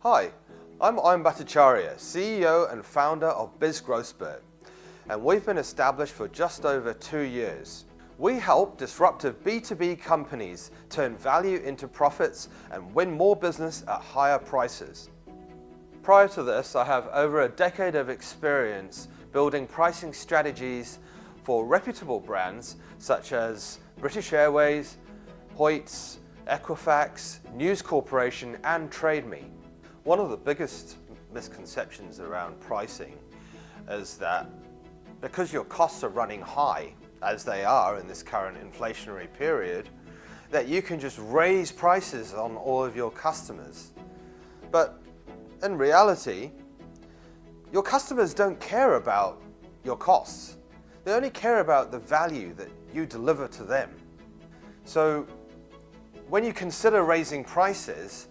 Hi, I'm Bhattacharya, CEO and founder of Spurt, and we've been established for just over 2 years. We help disruptive B2B companies turn value into profits and win more business at higher prices. Prior to this, I have over a decade of experience building pricing strategies for reputable brands such as British Airways, Hoyts, Equifax, News Corporation and TradeMe. One of the biggest misconceptions around pricing is that because your costs are running high, as they are in this current inflationary period, that you can just raise prices on all of your customers. But in reality, your customers don't care about your costs. They only care about the value that you deliver to them. So when you consider raising prices,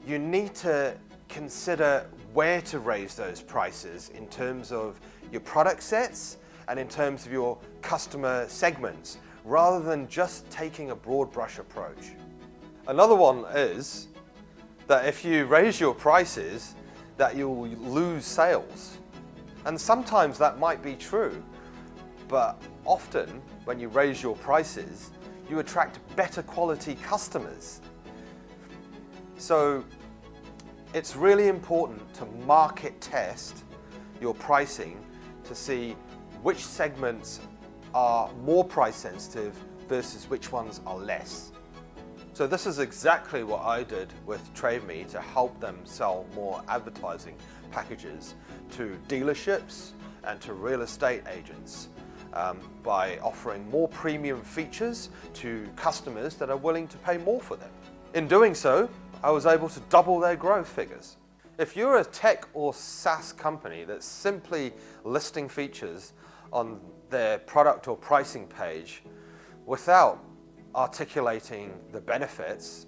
you need to consider where to raise those prices in terms of your product sets and in terms of your customer segments, rather than just taking a broad brush approach. Another one is that if you raise your prices, that you'll lose sales. And sometimes that might be true, but often when you raise your prices, you attract better quality customers. So it's really important to market test your pricing to see which segments are more price sensitive versus which ones are less. So this is exactly what I did with TradeMe to help them sell more advertising packages to dealerships and to real estate agents by offering more premium features to customers that are willing to pay more for them. In doing so, I was able to double their growth figures. If you're a tech or SaaS company that's simply listing features on their product or pricing page without articulating the benefits,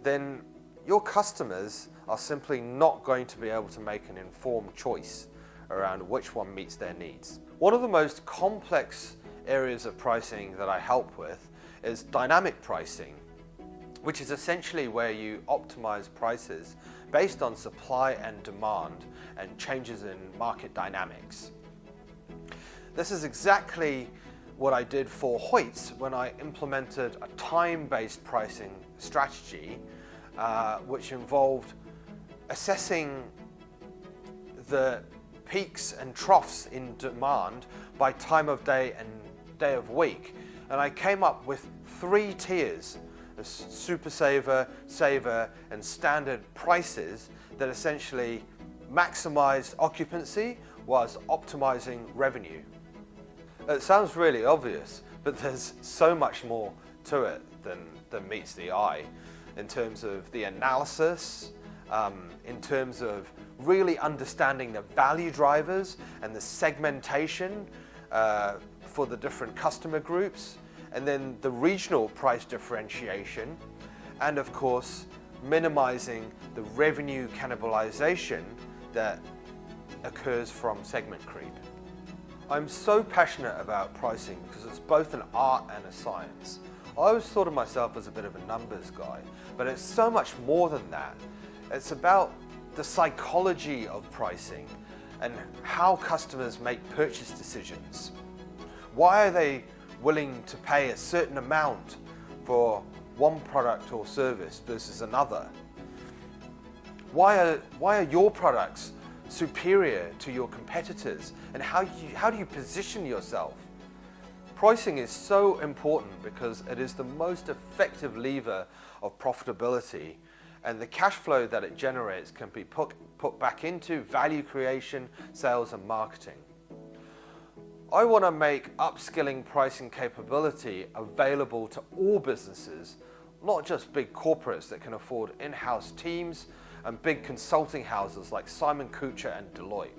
then your customers are simply not going to be able to make an informed choice around which one meets their needs. One of the most complex areas of pricing that I help with is dynamic pricing, which is essentially where you optimize prices based on supply and demand and changes in market dynamics. This is exactly what I did for Hoyts when I implemented a time-based pricing strategy, which involved assessing the peaks and troughs in demand by time of day and day of week. And I came up with 3 tiers: Super Saver, Saver, and Standard prices that essentially maximized occupancy whilst optimizing revenue. It sounds really obvious, but there's so much more to it than meets the eye in terms of the analysis, in terms of really understanding the value drivers and the segmentation for the different customer groups, and then the regional price differentiation, and of course minimizing the revenue cannibalization that occurs from segment creep. I'm so passionate about pricing because it's both an art and a science. I always thought of myself as a bit of a numbers guy, but it's so much more than that. It's about the psychology of pricing and how customers make purchase decisions. Why are they willing to pay a certain amount for one product or service versus another? Why are your products superior to your competitors, and how do you position yourself? Pricing is so important because it is the most effective lever of profitability, and the cash flow that it generates can be put back into value creation, sales and marketing. I want to make upskilling pricing capability available to all businesses, not just big corporates that can afford in-house teams and big consulting houses like Simon Kucher and Deloitte.